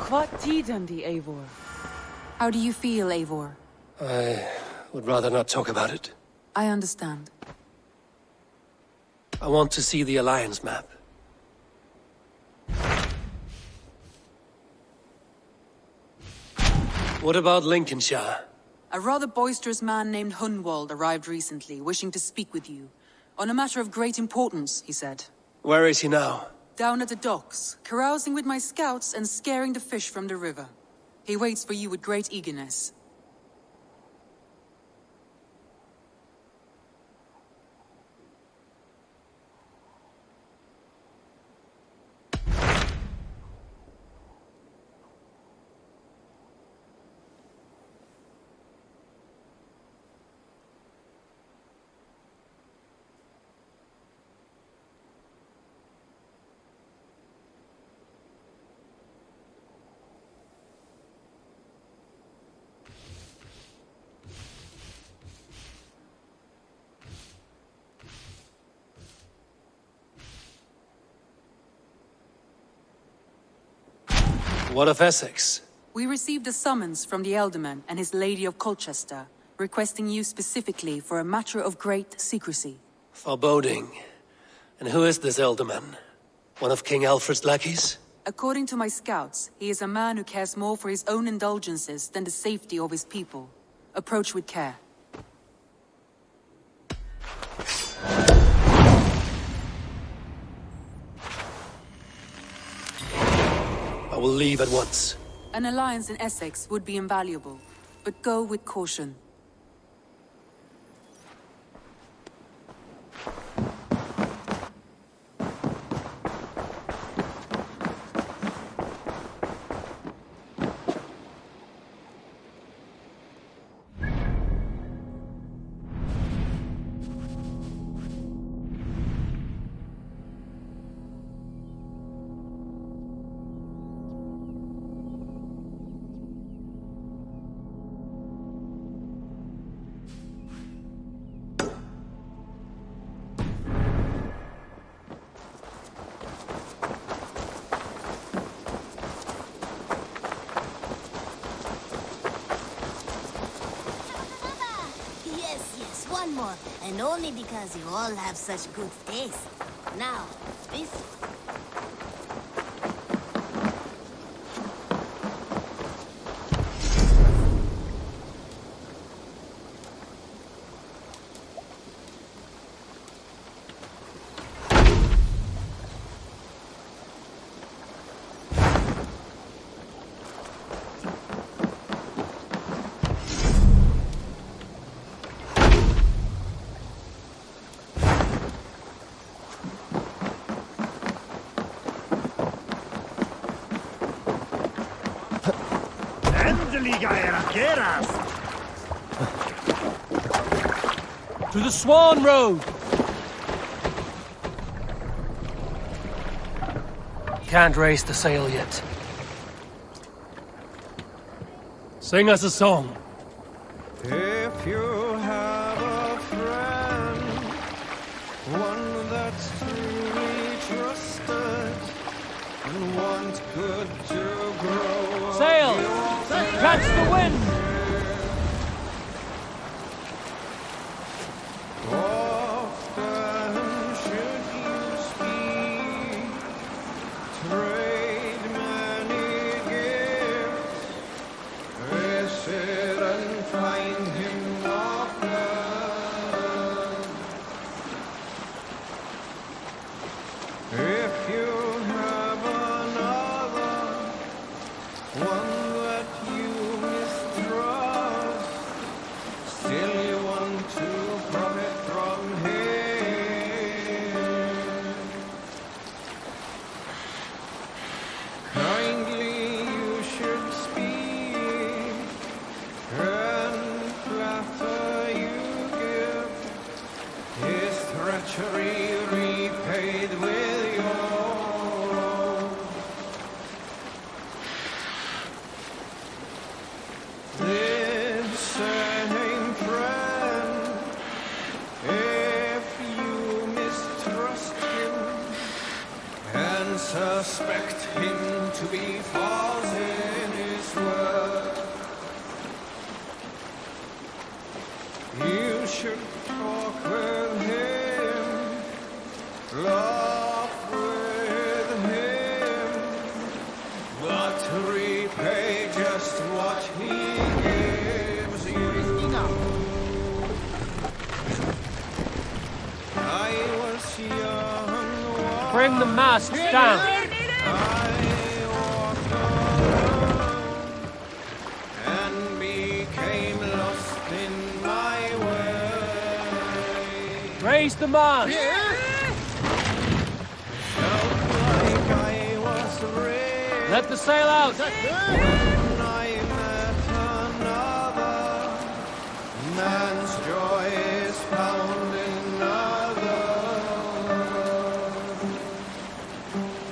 What tiden the Eivor? How do you feel, Eivor? I would rather not talk about it. I understand. I want to see the Alliance map. What about Lincolnshire? A rather boisterous man named Hunwald arrived recently, wishing to speak with you. On a matter of great importance, he said. Where is he now? Down at the docks, carousing with my scouts and scaring the fish from the river. He waits for you with great eagerness. What of Essex? We received a summons from the Elderman and his Lady of Colchester, requesting you specifically for a matter of great secrecy. Foreboding. And who is this Elderman? One of King Alfred's lackeys? According to my scouts, he is a man who cares more for his own indulgences than the safety of his people. Approach with care. I will leave at once. An alliance in Essex would be invaluable, but go with caution. Yes, one more. And only because you all have such good taste. Now, this... To the Swan Road! Can't raise the sail yet. Sing us a song. If you have a friend, one that's truly trusted, and wants good to grow. Sail! Catch the wind! Often should you speak, trade many gifts, visit and find him often. If you have another, one that you mistrust, still you want to profit from him. Kindly you should speak, and flatter you give, his treachery repaid with yours. This same friend, if you mistrust him and suspect him to be false, should talk with him, laugh with him, but repay just what he gives you. I was young. Bring the masks down. I walked alone and became lost in my way. Raise the mast. Felt like I was raised Let the sail out. when I met another. Man's joy is found in others.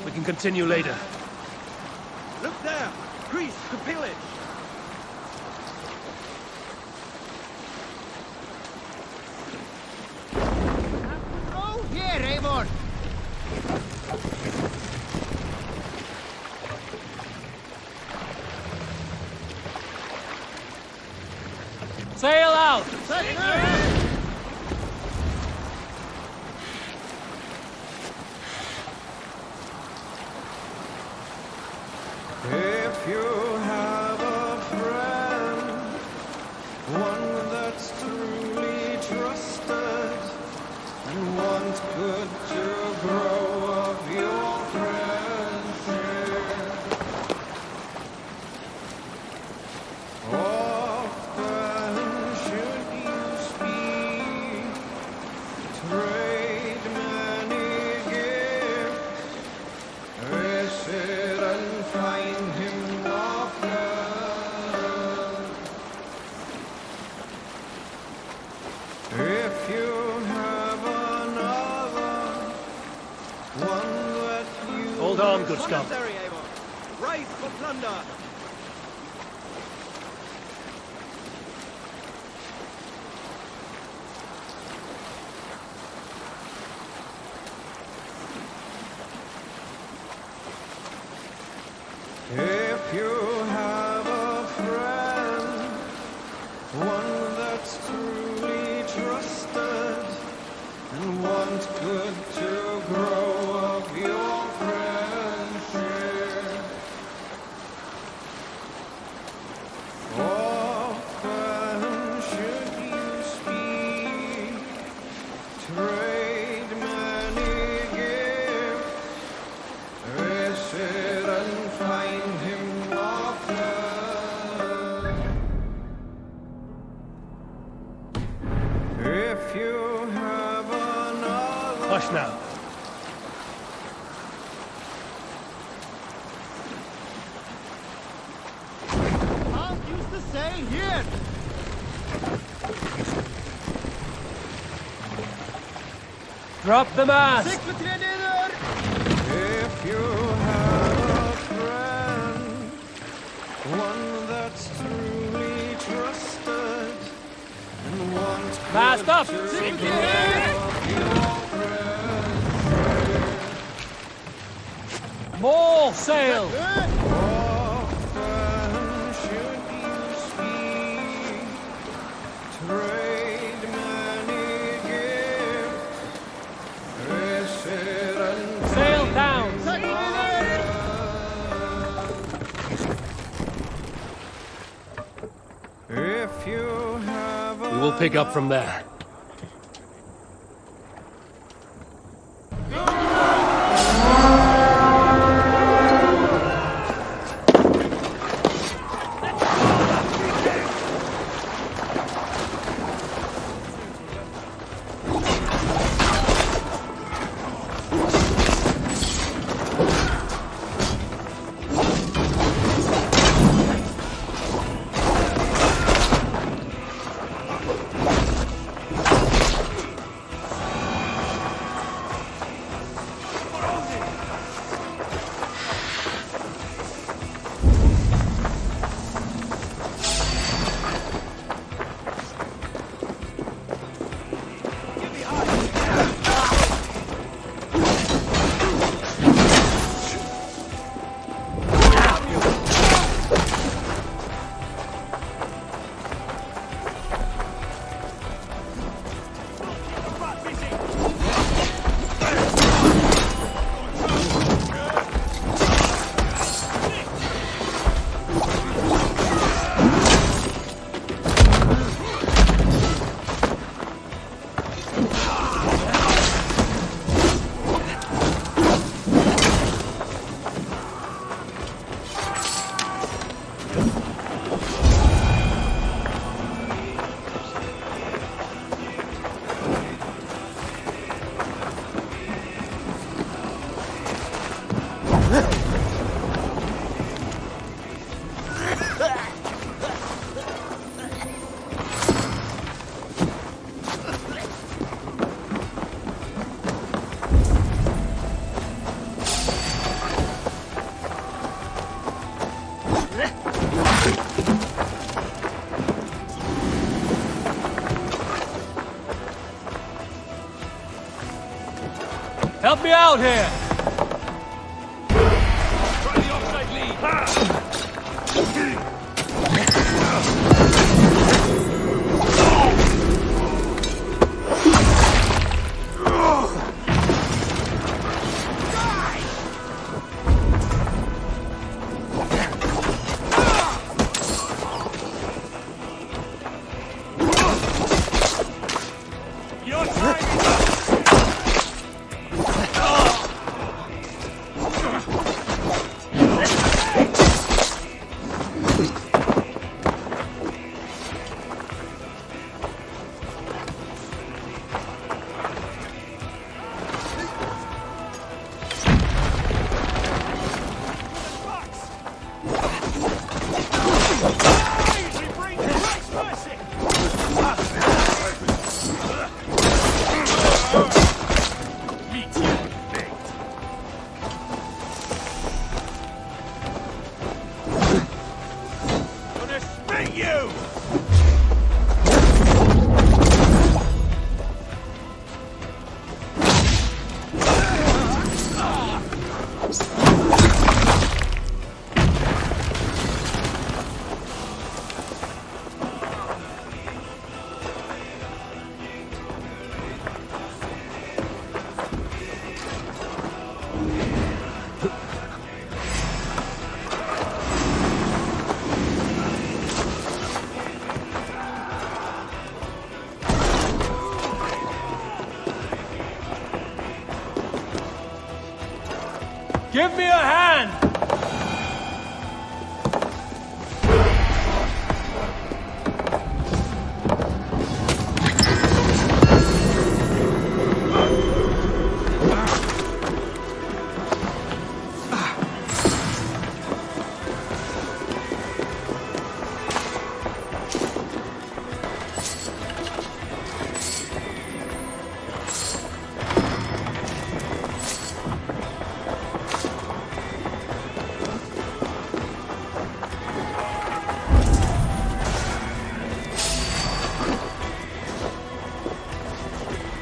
We can continue later. Look there! Priests to pillage! Oh, here, Raymond! Sail out. If you have a friend, one that's truly trusted, and wants good to grow of your friendship, often should you speak, trade many gifts, visit and find him often. If you have another, one that you Hold on, good Scott. Monastery, Avon! Race for plunder! If you have a friend, one that's truly trusted, and wants good to grow of your friendship, often should you speak, trade many gifts, visit and find him often. If you have another. Hush now. I'll use the say here! Drop the mast. 6 for 3 neder! If you have a friend, one that's truly trusted, and wants Mast up. good to Sink grow it. of your friendship, More sail. often should you speak, trade many gifts, visit and Sail down. if you have We will pick up from there. Help me out here! Try the offside lead. Your time is up. We bring Christ mercy. Meet your fate. Gonna spit you! Give me a hand!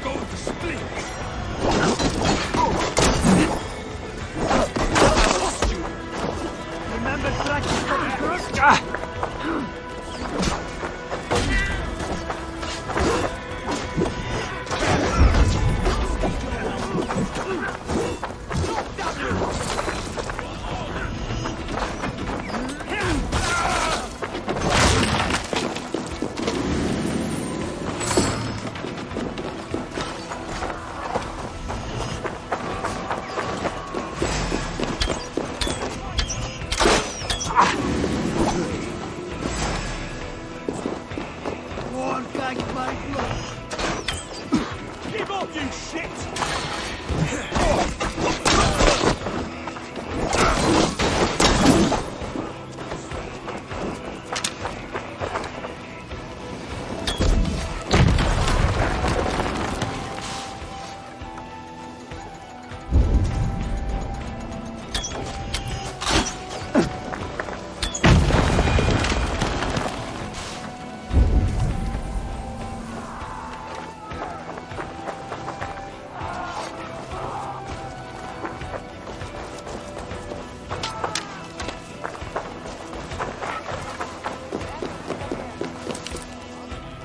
Go to split. Remember practice for the first? One gang my blood. Give up, you shit!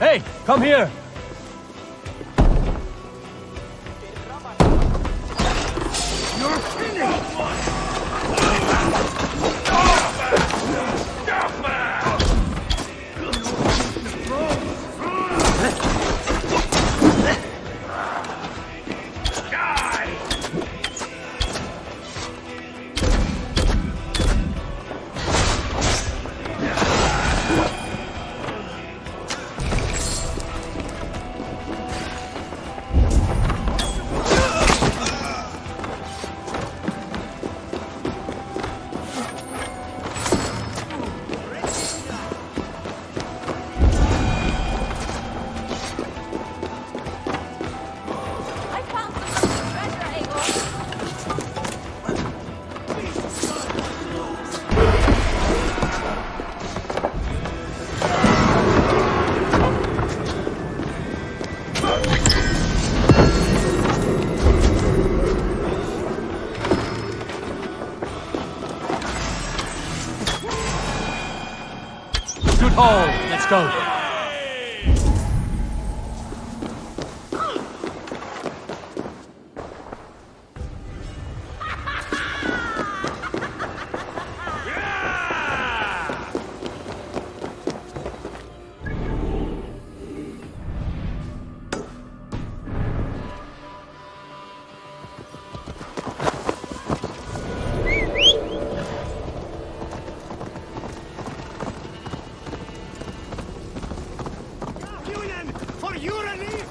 Hey, come here! You're finished! hall. Let's go. For your relief!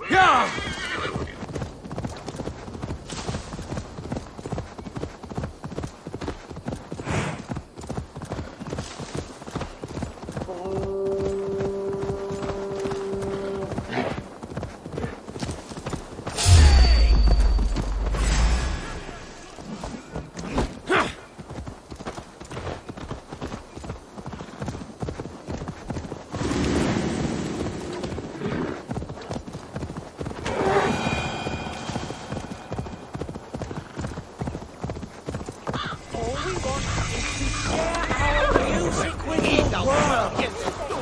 Yeah!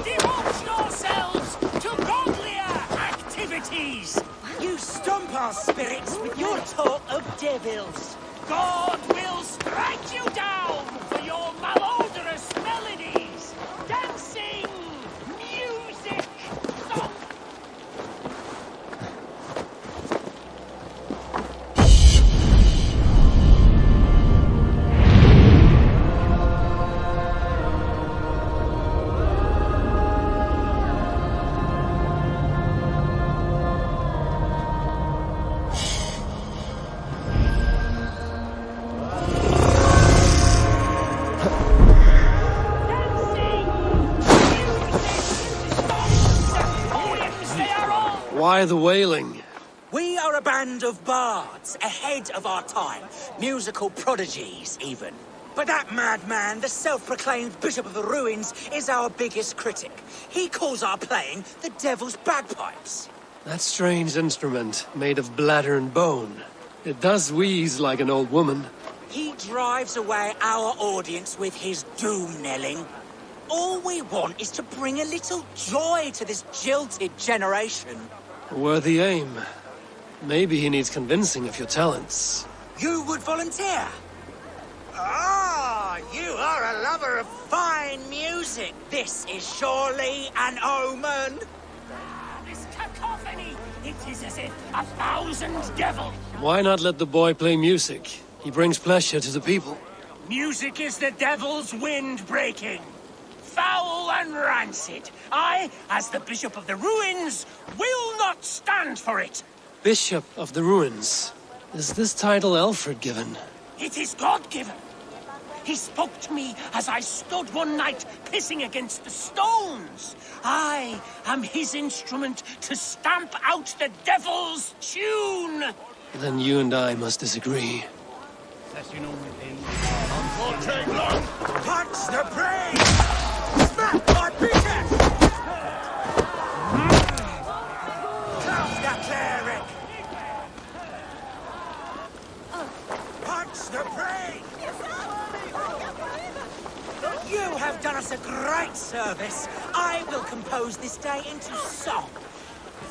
Devote yourselves to godlier activities! You stomp our spirits with your talk of devils. God will strike you down for your malodorous melodies! Dancing! Music! Song! Why the wailing? We are a band of bards, ahead of our time. Musical prodigies, even. But that madman, the self-proclaimed Bishop of the Ruins, is our biggest critic. He calls our playing the Devil's Bagpipes. That strange instrument, made of bladder and bone. It does wheeze like an old woman. He drives away our audience with his doom-knelling. All we want is to bring a little joy to this jilted generation. A worthy aim. Maybe he needs convincing of your talents. You would volunteer? Ah, you are a lover of fine music. This is surely an omen. This cacophony! It is as if 1,000 devils! Why not let the boy play music? He brings pleasure to the people. Music is the devil's wind breaking. Foul and rancid. I, as the Bishop of the Ruins, will not stand for it. Bishop of the Ruins. Is this title Alfred given? It is God-given. He spoke to me as I stood one night pissing against the stones. I am his instrument to stamp out the devil's tune. Then you and I must disagree. Punch the brain! Smack my biceps! Close the cleric! Punch the brain! You have done us a great service. I will compose this day into song.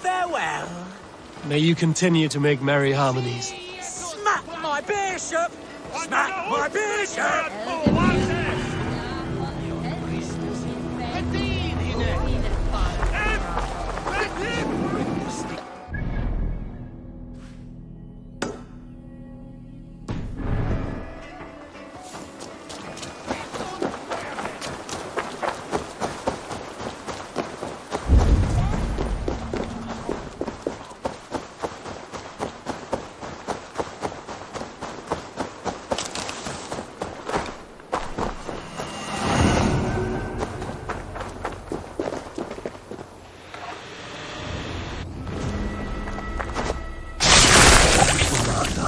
Farewell. May you continue to make merry harmonies. Smack my bishop! Smack my bishop!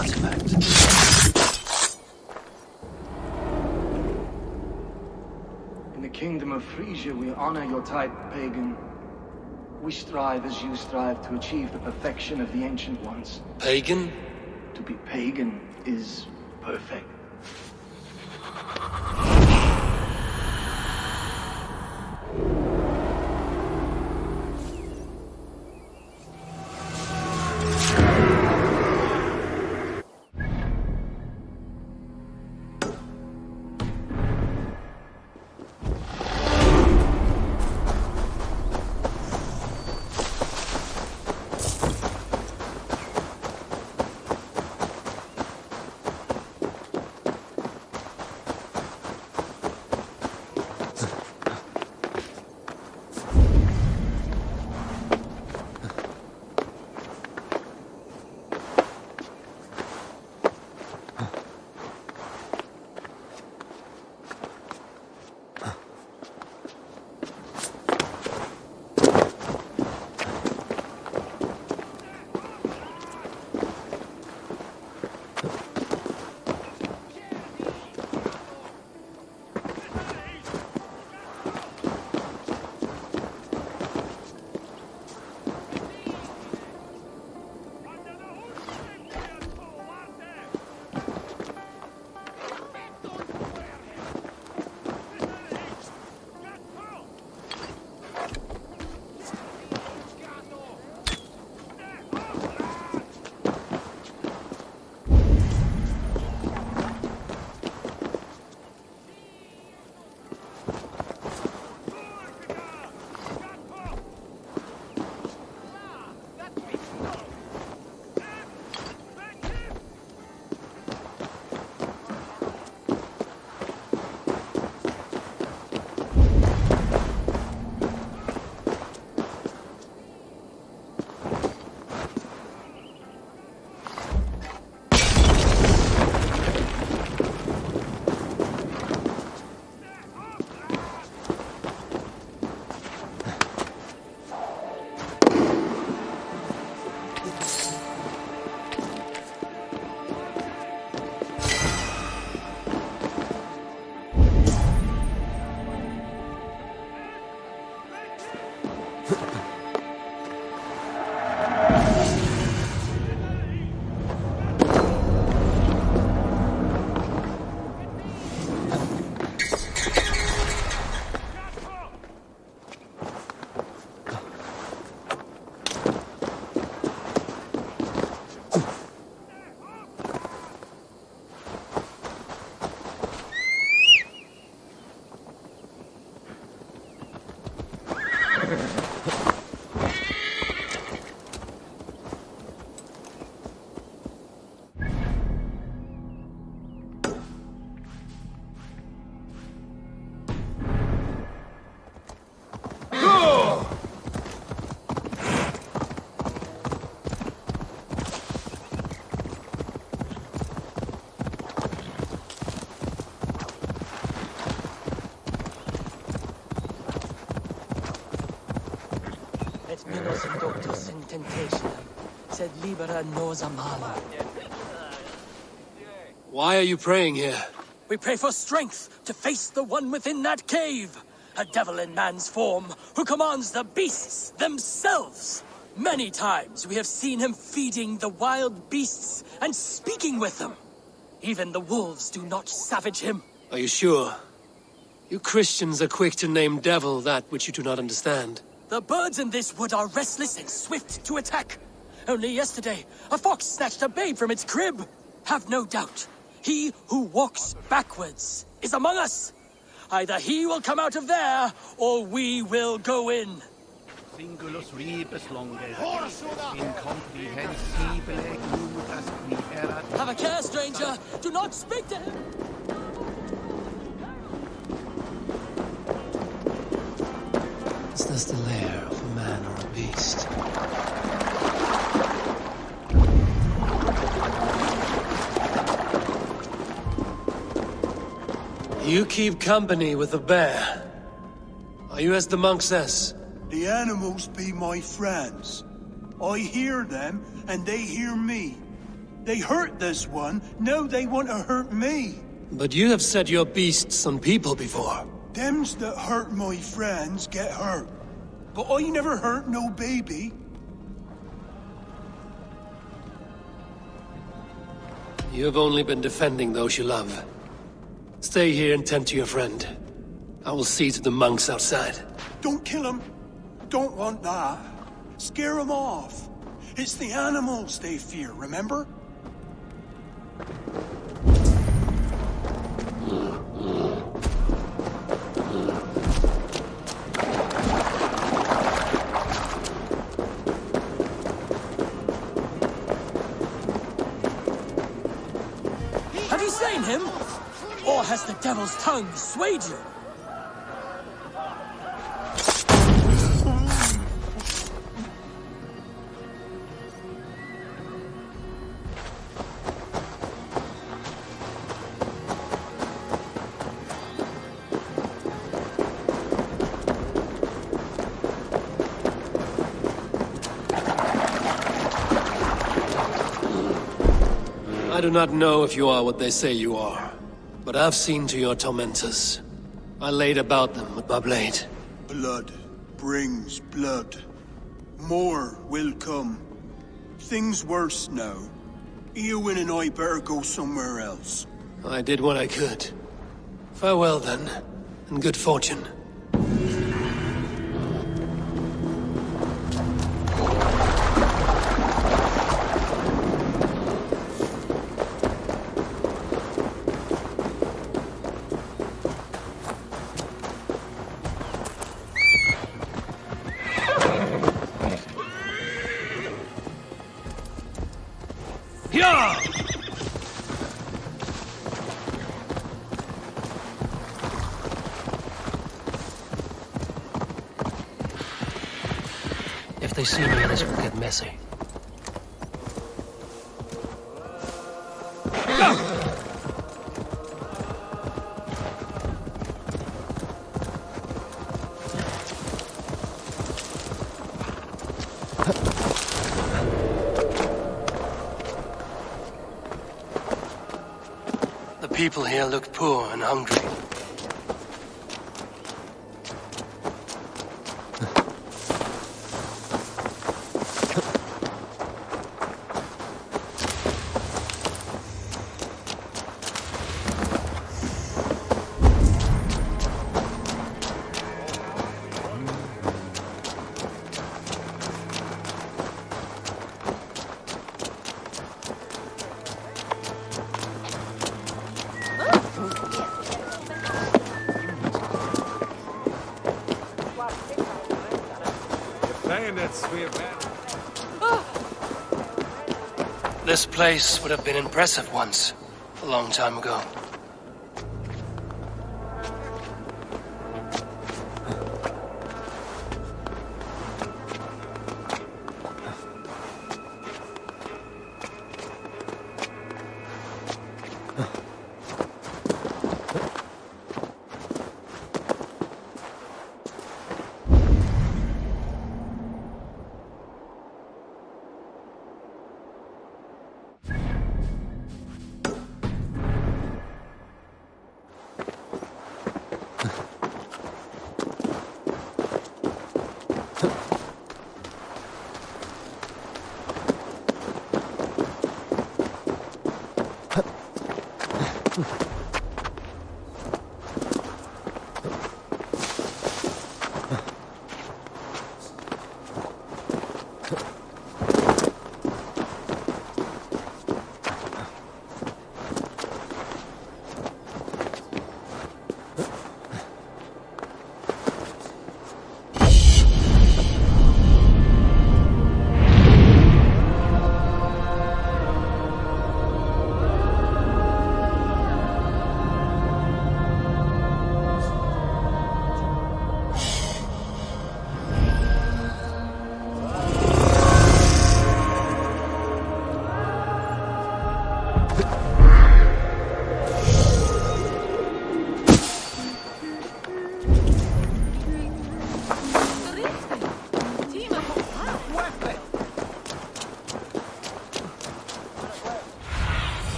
artifact. In the kingdom of Frisia, we honor your type, pagan. We strive as you strive to achieve the perfection of the ancient ones. Pagan? To be pagan is perfect. Et minus inductus in temptationem, sed libera nos a malo. Why are you praying here? We pray for strength to face the one within that cave. A devil in man's form who commands the beasts themselves. Many times we have seen him feeding the wild beasts and speaking with them. Even the wolves do not savage him. Are you sure? You Christians are quick to name devil that which you do not understand. The birds in this wood are restless and swift to attack. Only yesterday, a fox snatched a babe from its crib. Have no doubt, he who walks backwards is among us. Either he will come out of there, or we will go in. Singulus rebus longes, incomprehensibile gludas qui erat. Have a care, stranger! Do not speak to him! Is this the lair of a man or a beast? You keep company with the bear. Are you as the monk says? The animals be my friends. I hear them, and they hear me. They hurt this one, now they want to hurt me. But you have set your beasts on people before. Thems that hurt my friends get hurt. But I never hurt no baby. You have only been defending those you love. Stay here and tend to your friend. I will see to the monks outside. Don't kill him. Don't want that. Scare him off. It's the animals they fear, remember? Have you slain him? Or has the devil's tongue swayed you? I do not know if you are what they say you are, but I've seen to your tormentors. I laid about them with my blade. Blood brings blood. More will come. Things worse now. Eowyn and I better go somewhere else. I did what I could. Farewell then, and good fortune. If they see me, this will get messy. The people here look poor and hungry. This place would have been impressive once, a long time ago.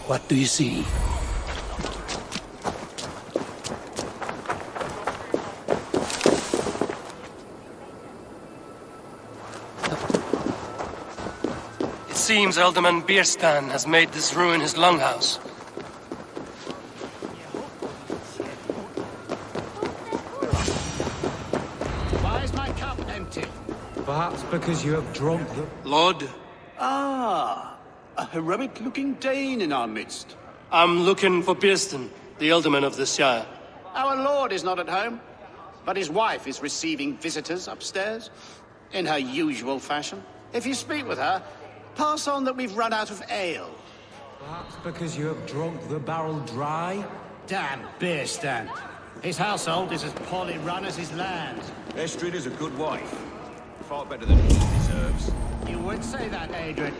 What do you see? It seems Alderman Bierstan has made this ruin his longhouse. Why is my cup empty? Perhaps because you have drunk the... Lord, Ah, a heroic-looking Dane in our midst. I'm looking for Bierstan, the Alderman of the Shire. Our lord is not at home, but his wife is receiving visitors upstairs, in her usual fashion. If you speak with her, pass on that we've run out of ale. Perhaps because you have drunk the barrel dry? Damn beer stand. His household is as poorly run as his land. Estrid is a good wife. Far better than he deserves. You would say that, Adrian.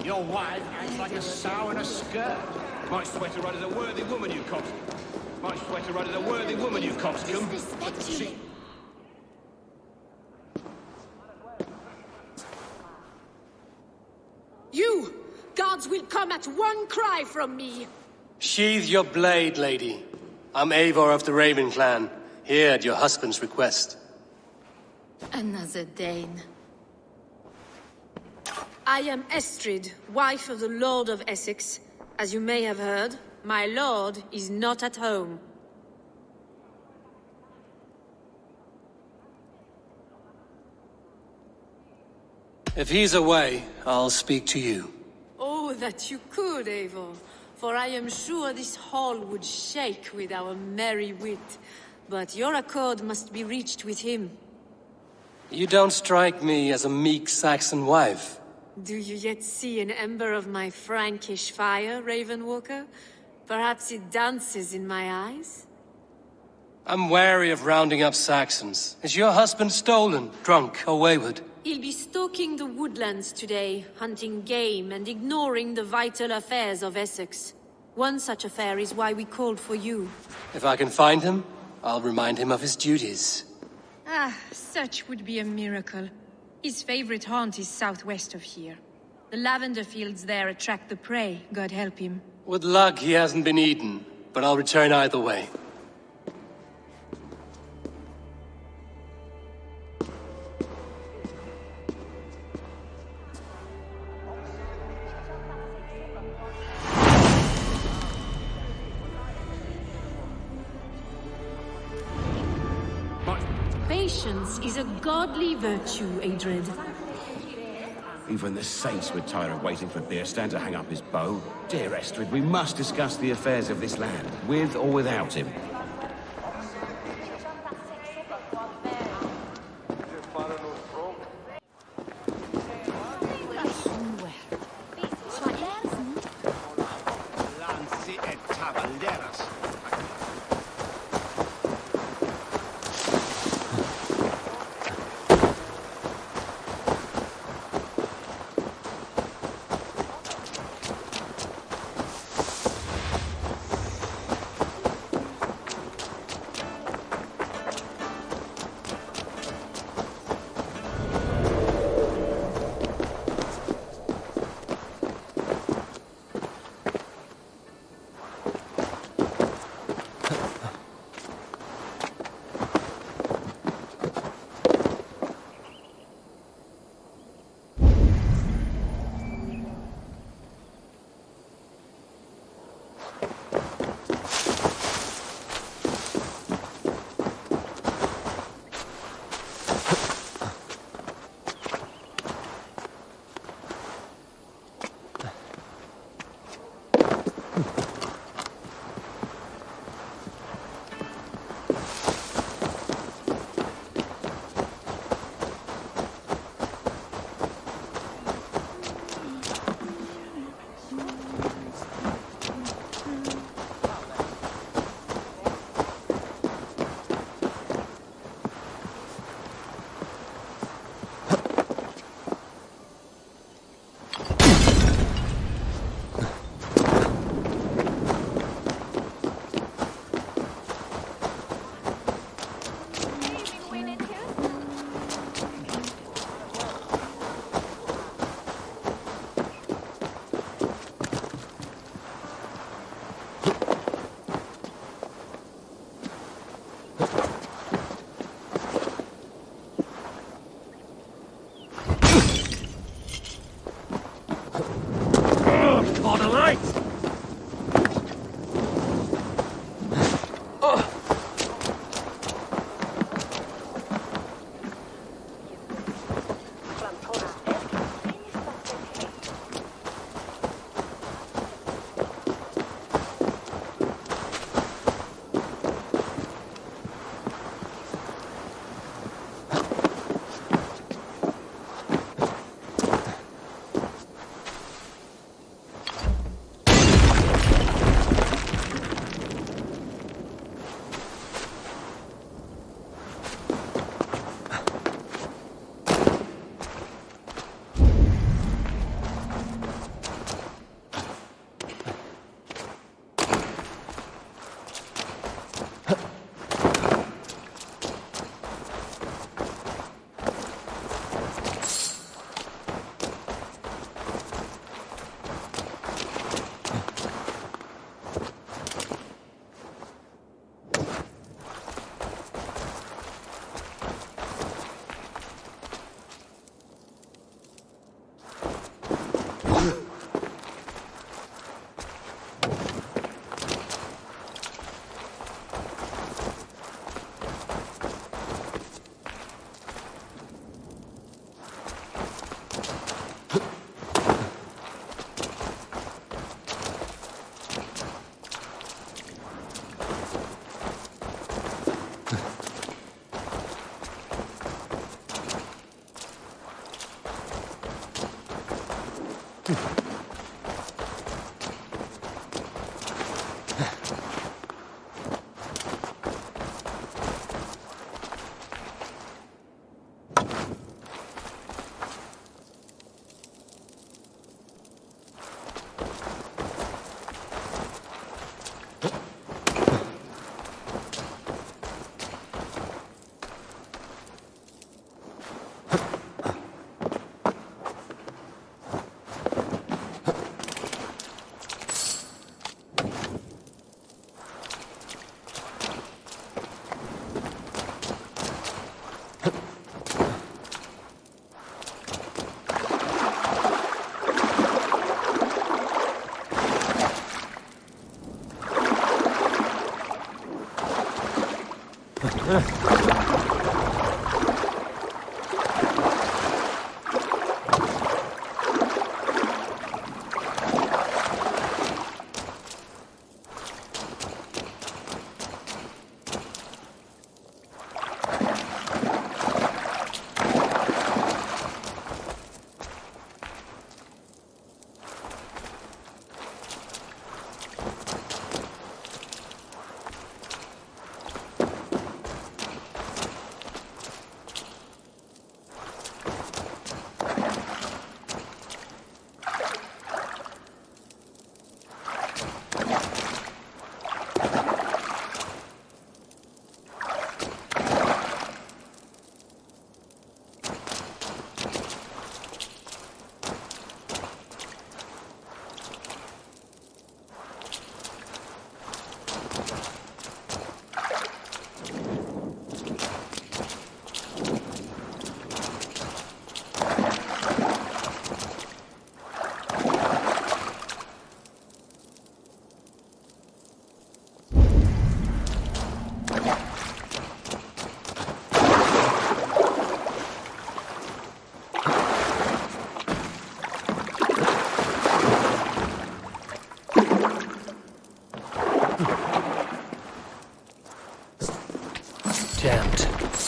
Your wife acts like a sow in a skirt. My sweater run is a worthy woman, you coxcomb. My sweater run is a worthy woman, you coxcomb. She... You! Guards will come at one cry from me! Sheathe your blade, lady. I'm Eivor of the Raven clan, here at your husband's request. Another Dane. I am Estrid, wife of the Lord of Essex. As you may have heard, my lord is not at home. If he's away, I'll speak to you. Oh, that you could, Eivor. For I am sure this hall would shake with our merry wit. But your accord must be reached with him. You don't strike me as a meek Saxon wife. Do you yet see an ember of my Frankish fire, Ravenwalker? Perhaps it dances in my eyes? I'm wary of rounding up Saxons. Is your husband stolen, drunk, or wayward? He'll be stalking the woodlands today, hunting game and ignoring the vital affairs of Essex. One such affair is why we called for you. If I can find him, I'll remind him of his duties. Ah, such would be a miracle. His favorite haunt is southwest of here. The lavender fields there attract the prey, God help him. With luck, he hasn't been eaten, but I'll return either way. Patience is a godly virtue, Adrid. Even the saints were tired of waiting for Bierstan to hang up his bow. Dear Estrid, we must discuss the affairs of this land, with or without him.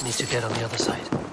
need to get on the other side.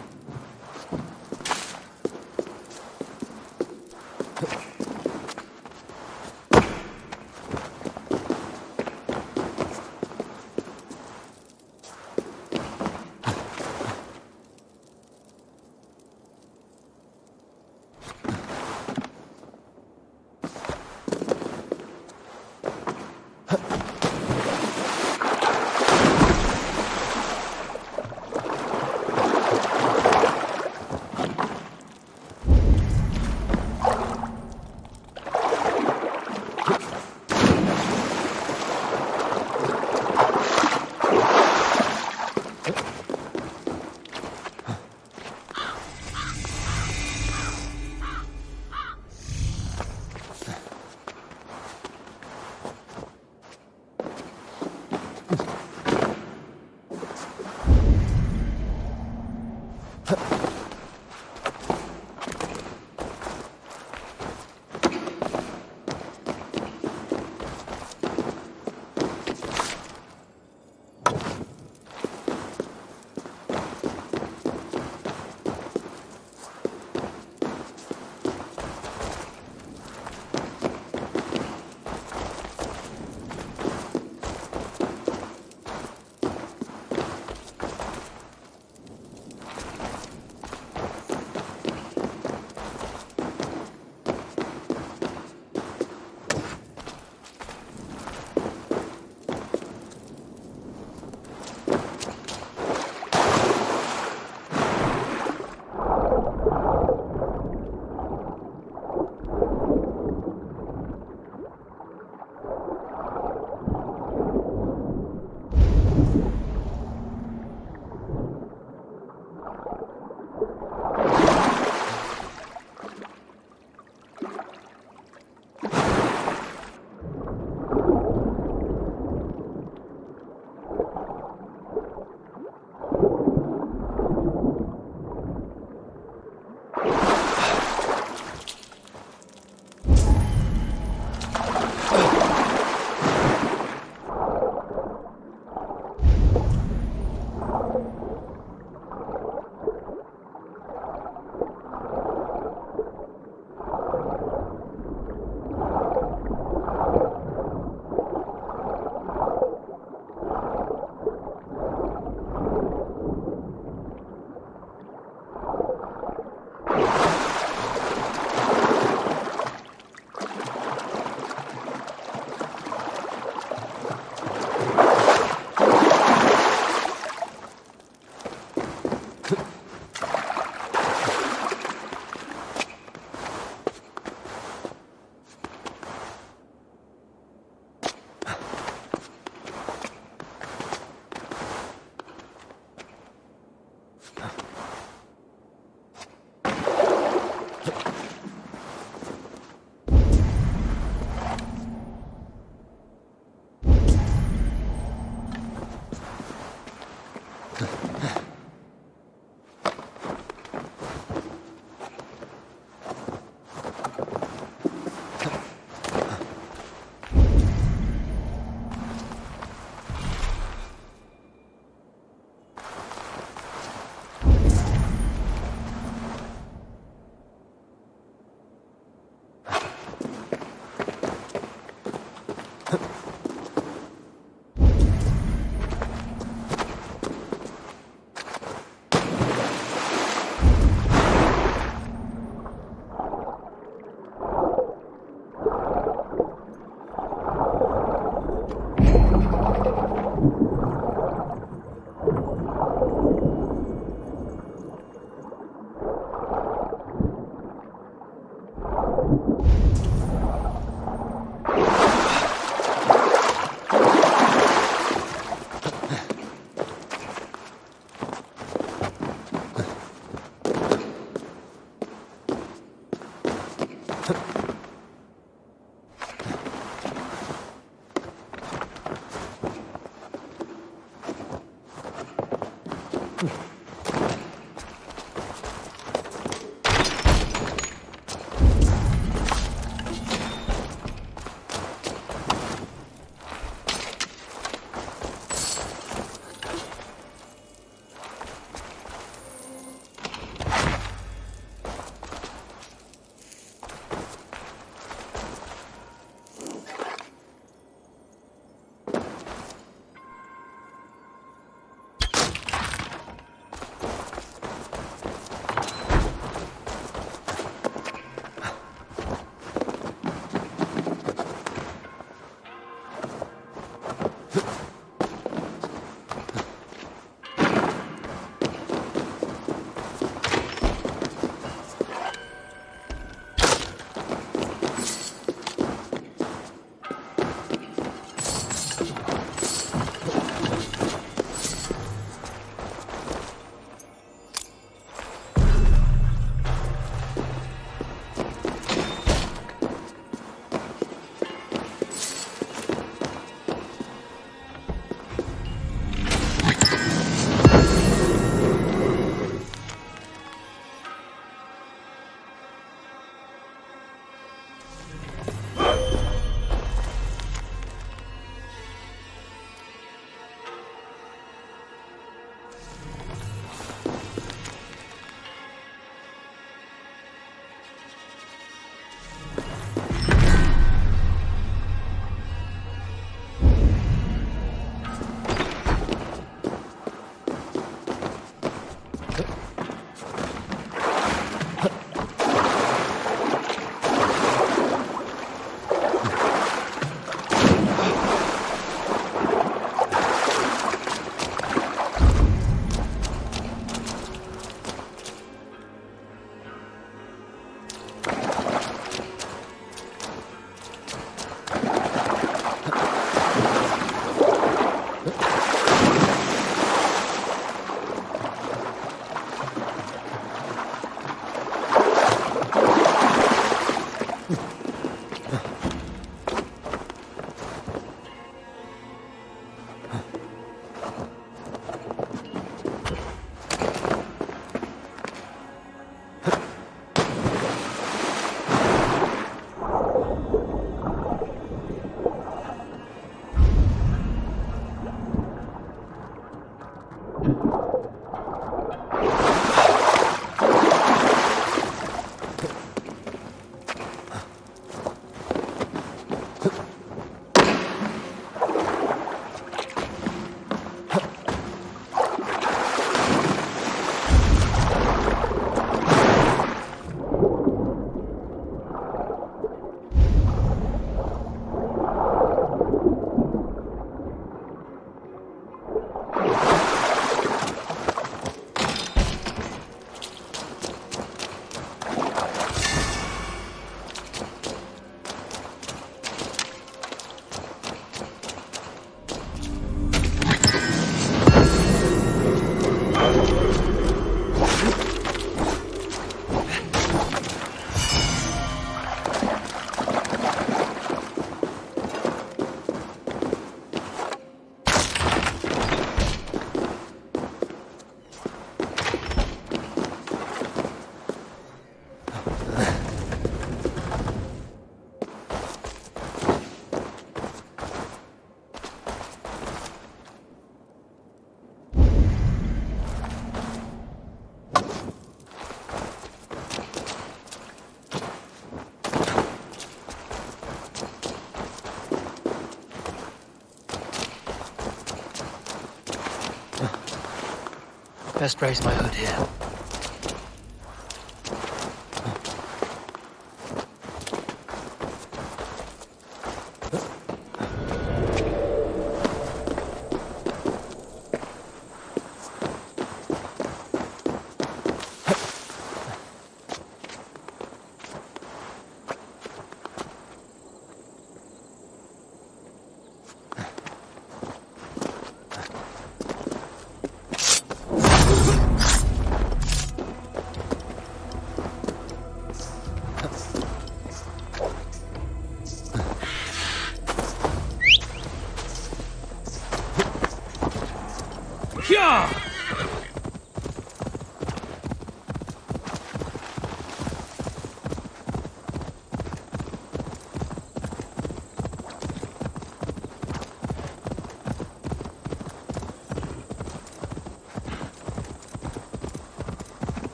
Best raise my hood here.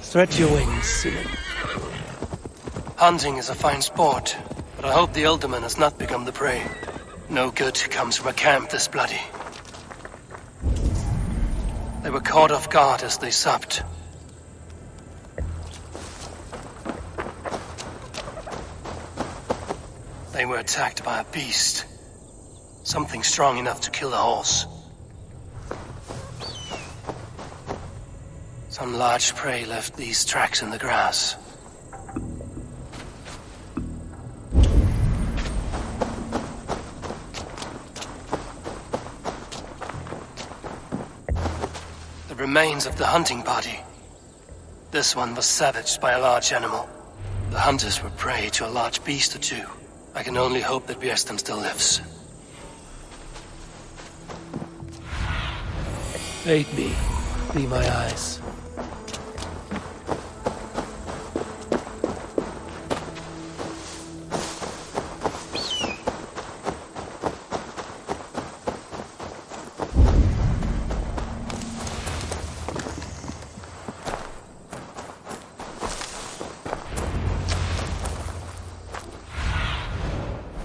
Stretch your wings, seaman. Hunting is a fine sport, but I hope the Elderman has not become the prey. No good comes from a camp this bloody. They were caught off guard as they supped. They were attacked by a beast. Something strong enough to kill a horse. Some large prey left these tracks in the grass. The remains of the hunting party. This one was savaged by a large animal. The hunters were prey to a large beast or two. I can only hope that Bjersten still lives. Aid me. Be my eyes.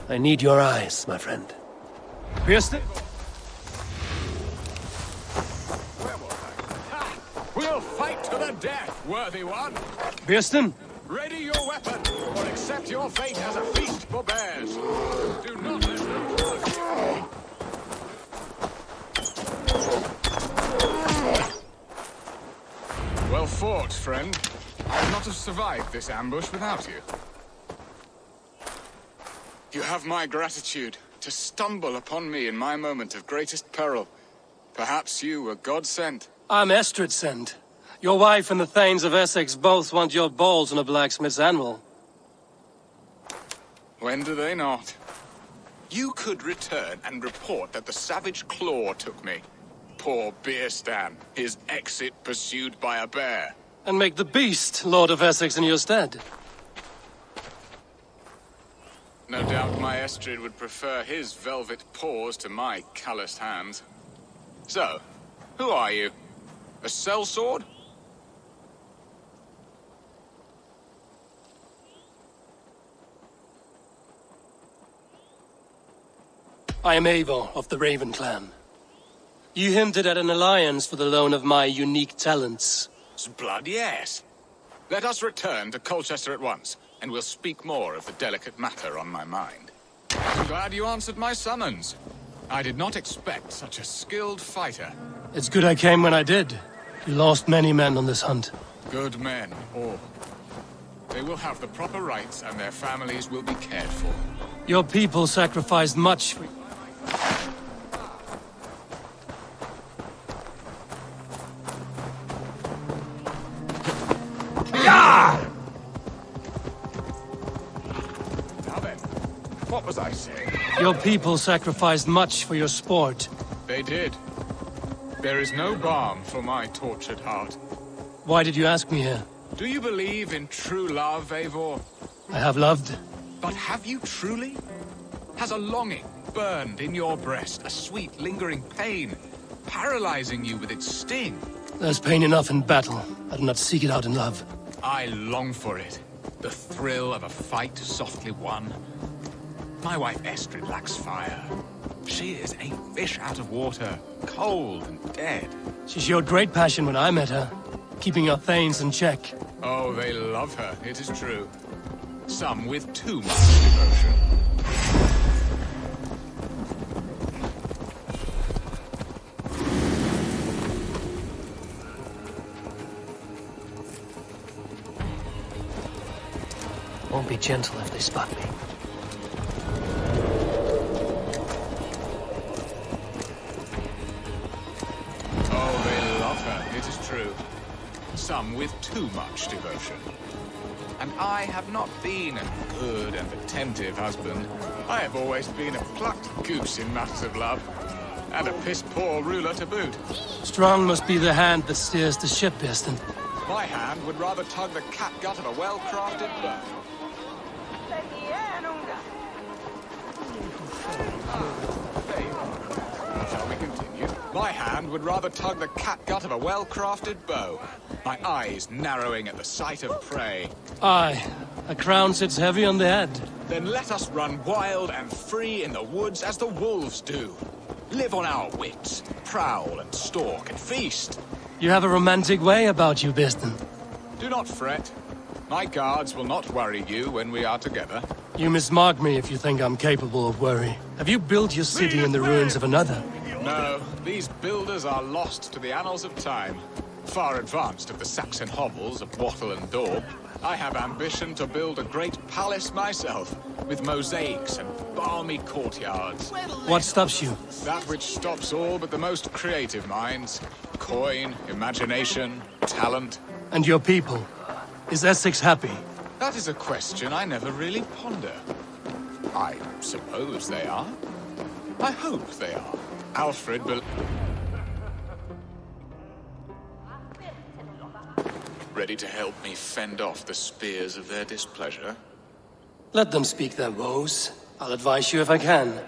I need your eyes, my friend. Bjersten? We'll fight to the death, worthy one. Bjersten? Ready your weapon, or accept your fate as a feast for bears. Do not let them touch you. Well fought, friend. I would not have survived this ambush without you. You have my gratitude to stumble upon me in my moment of greatest peril. Perhaps you were God-sent. I'm Estrid sent. Your wife and the Thanes of Essex both want your balls on a blacksmith's anvil. When do they not? You could return and report that the savage claw took me. Poor Bjersten, his exit pursued by a bear. And make the beast Lord of Essex in your stead. No doubt my Estrid would prefer his velvet paws to my calloused hands. So, who are you? A sellsword? I am Eivor of the Raven clan. You hinted at an alliance for the loan of my unique talents. Blood, yes. Let us return to Colchester at once, and we'll speak more of the delicate matter on my mind. I'm glad you answered my summons. I did not expect such a skilled fighter. It's good I came when I did. You lost many men on this hunt. Good men, all. They will have the proper rights, and their families will be cared for. Your people sacrificed much for... What was I saying? Your people sacrificed much for your sport. They did. There is no balm for my tortured heart. Why did you ask me here? Do you believe in true love, Eivor? I have loved. But have you truly? Has a longing, burned in your breast, a sweet, lingering pain, paralyzing you with its sting. There's pain enough in battle. I do not seek it out in love. I long for it. The thrill of a fight softly won. My wife Estrid lacks fire. She is a fish out of water, cold and dead. She showed great passion when I met her, keeping her thanes in check. Oh, they love her, it is true. Some with too much devotion. Won't be gentle if they spot me. Oh, they love her, it is true. Some with too much devotion. And I have not been a good and attentive husband. I have always been a plucked goose in matters of love. And a piss-poor ruler to boot. Strong must be the hand that steers the ship, Birsten. My hand would rather tug the catgut of a well-crafted bow. Shall we continue? My hand would rather tug the catgut of a well-crafted bow. My eyes narrowing at the sight of prey. Aye, a crown sits heavy on the head. Then let us run wild and free in the woods as the wolves do. Live on our wits, prowl and stalk and feast. You have a romantic way about you, Birsten. Do not fret. My guards will not worry you when we are together. You mismark me if you think I'm capable of worry. Have you built your city in the ruins of another? No, these builders are lost to the annals of time. Far advanced of the Saxon hovels of Wattle and Daub, I have ambition to build a great palace myself, with mosaics and balmy courtyards. What stops you? That which stops all but the most creative minds. Coin, imagination, talent. And your people? Is Essex happy? That is a question I never really ponder. I suppose they are. I hope they are. Alfred ready to help me fend off the spears of their displeasure? Let them speak their woes. I'll advise you if I can.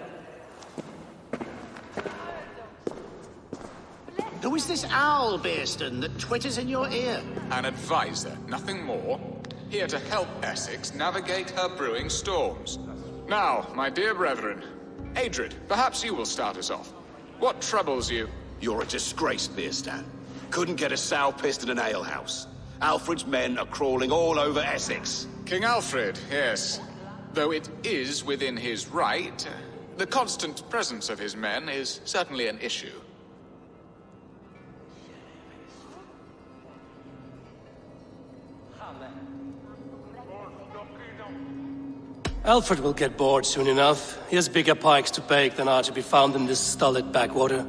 Who is this owl, Bearston, that twitters in your ear? An advisor, nothing more. Here to help Essex navigate her brewing storms. Now, my dear brethren, Adrid, perhaps you will start us off. What troubles you? You're a disgrace, Beerstan. Couldn't get a sow pissed in an alehouse. Alfred's men are crawling all over Essex. King Alfred, yes. Though it is within his right, the constant presence of his men is certainly an issue. Alfred will get bored soon enough. He has bigger pikes to bake than are to be found in this stolid backwater.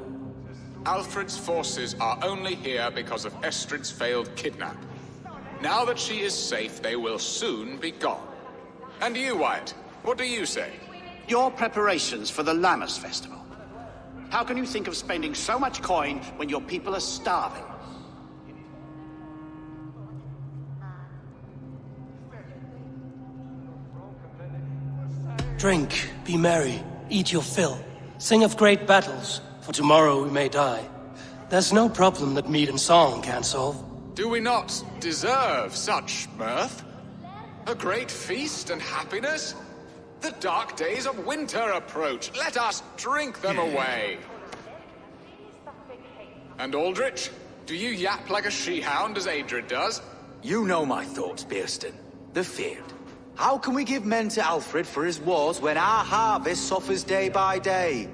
Alfred's forces are only here because of Estrid's failed kidnap. Now that she is safe, they will soon be gone. And you, Wyatt, what do you say? Your preparations for the Lammas Festival. How can you think of spending so much coin when your people are starving? Drink, be merry, eat your fill. Sing of great battles, for tomorrow we may die. There's no problem that meat and song can't solve. Do we not deserve such mirth? A great feast and happiness? The dark days of winter approach. Let us drink them away. And Aldrich, do you yap like a she-hound as Adrid does? You know my thoughts, Bearston. The field. How can we give men to Alfred for his wars when our harvest suffers day by day?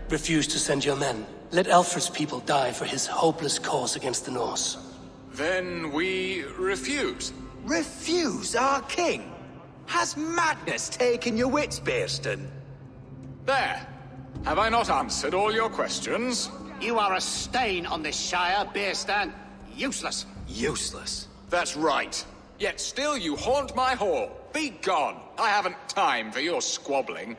Refuse to send your men. Let Alfred's people die for his hopeless cause against the Norse. Then we refuse. Refuse our king? Has madness taken your wits, Bearston? There. Have I not answered all your questions? You are a stain on this shire, Bearstan. Useless. Useless? That's right. Yet still you haunt my hall. Be gone. I haven't time for your squabbling.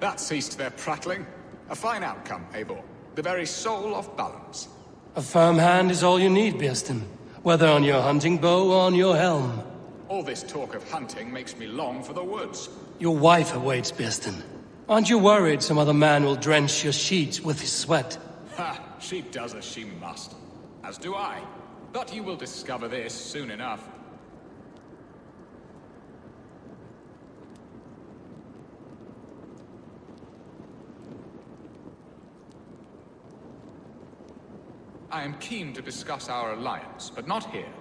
That ceased their prattling. A fine outcome, Eivor. The very soul of balance. A firm hand is all you need, Birsten. Whether on your hunting bow or on your helm. All this talk of hunting makes me long for the woods. Your wife awaits, Birsten. Aren't you worried some other man will drench your sheets with his sweat? Ha! She does as she must. As do I. But you will discover this soon enough. I am keen to discuss our alliance, but not here.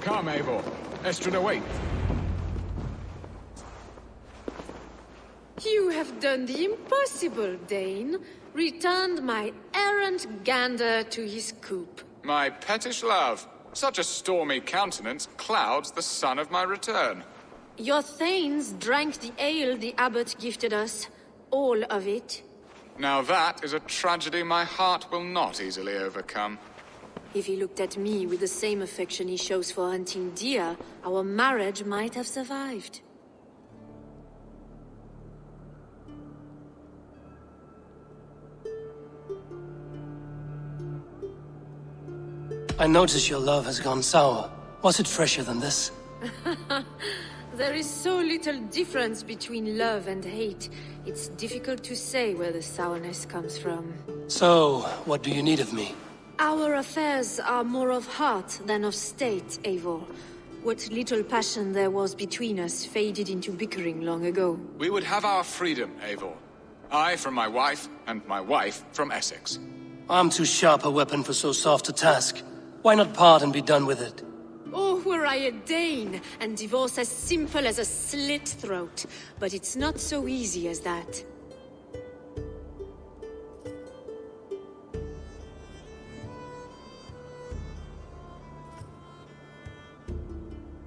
Come, Eivor. Estrid await. You have done the impossible, Dane. Returned my errant gander to his coop. My pettish love. Such a stormy countenance clouds the sun of my return. Your thanes drank the ale the abbot gifted us. All of it. Now that is a tragedy my heart will not easily overcome. If he looked at me with the same affection he shows for hunting deer, our marriage might have survived. I notice your love has gone sour. Was it fresher than this? There is so little difference between love and hate. It's difficult to say where the sourness comes from. So, what do you need of me? Our affairs are more of heart than of state, Eivor. What little passion there was between us faded into bickering long ago. We would have our freedom, Eivor. I from my wife, and my wife from Essex. I'm too sharp a weapon for so soft a task. Why not part and be done with it? Oh, were I a Dane, and divorce as simple as a slit throat. But it's not so easy as that.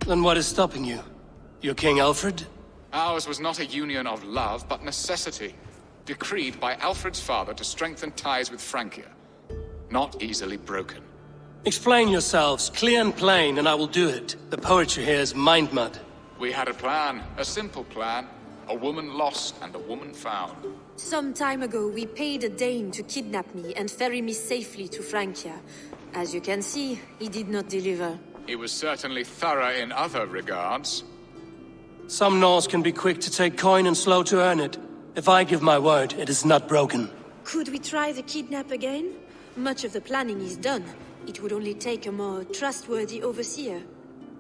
Then what is stopping you? Your King Alfred? Ours was not a union of love, but necessity. Decreed by Alfred's father to strengthen ties with Francia. Not easily broken. Explain yourselves, clear and plain, and I will do it. The poetry here is mind mud. We had a plan, a simple plan. A woman lost and a woman found. Some time ago, we paid a Dane to kidnap me and ferry me safely to Francia. As you can see, he did not deliver. He was certainly thorough in other regards. Some Norse can be quick to take coin and slow to earn it. If I give my word, it is not broken. Could we try the kidnap again? Much of the planning is done. It would only take a more trustworthy overseer.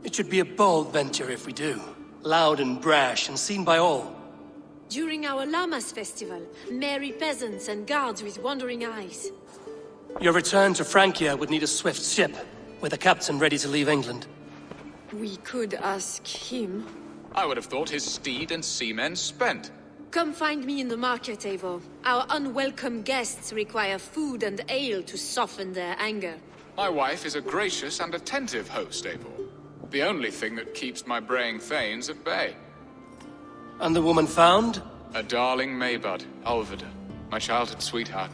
It should be a bold venture if we do. Loud and brash and seen by all. During our Llamas festival, merry peasants and guards with wandering eyes. Your return to Francia would need a swift ship, with a captain ready to leave England. We could ask him. I would have thought his steed and seamen spent. Come find me in the market, Eivor. Our unwelcome guests require food and ale to soften their anger. My wife is a gracious and attentive host, Eivor. The only thing that keeps my braying thanes at bay. And the woman found? A darling Maybud, Ulvida, my childhood sweetheart.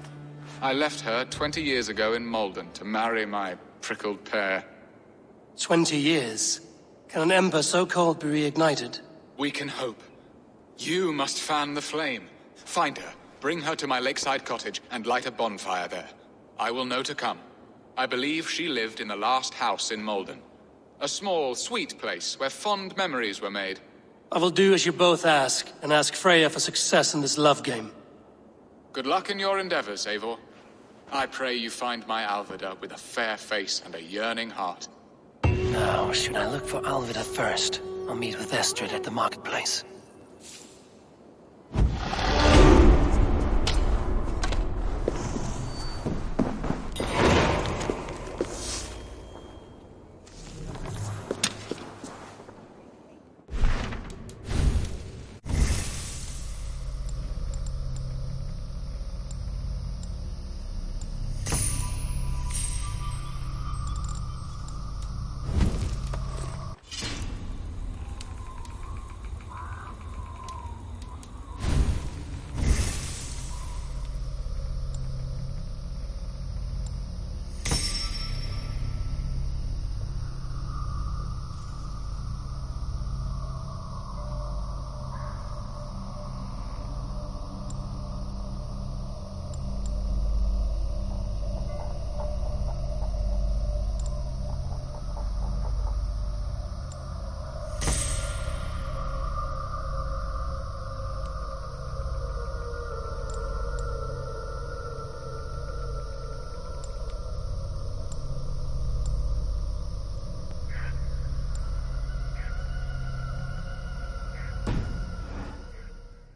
I left her 20 years ago in Malden to marry my prickled pear. 20 years? Can an ember so cold be reignited? We can hope. You must fan the flame. Find her, bring her to my lakeside cottage, and light a bonfire there. I will know to come. I believe she lived in the last house in Malden. A small, sweet place where fond memories were made. I will do as you both ask, and ask Freya for success in this love game. Good luck in your endeavors, Eivor. I pray you find my Alvida with a fair face and a yearning heart. Now, should I look for Alvida first, or meet with Estrid at the marketplace?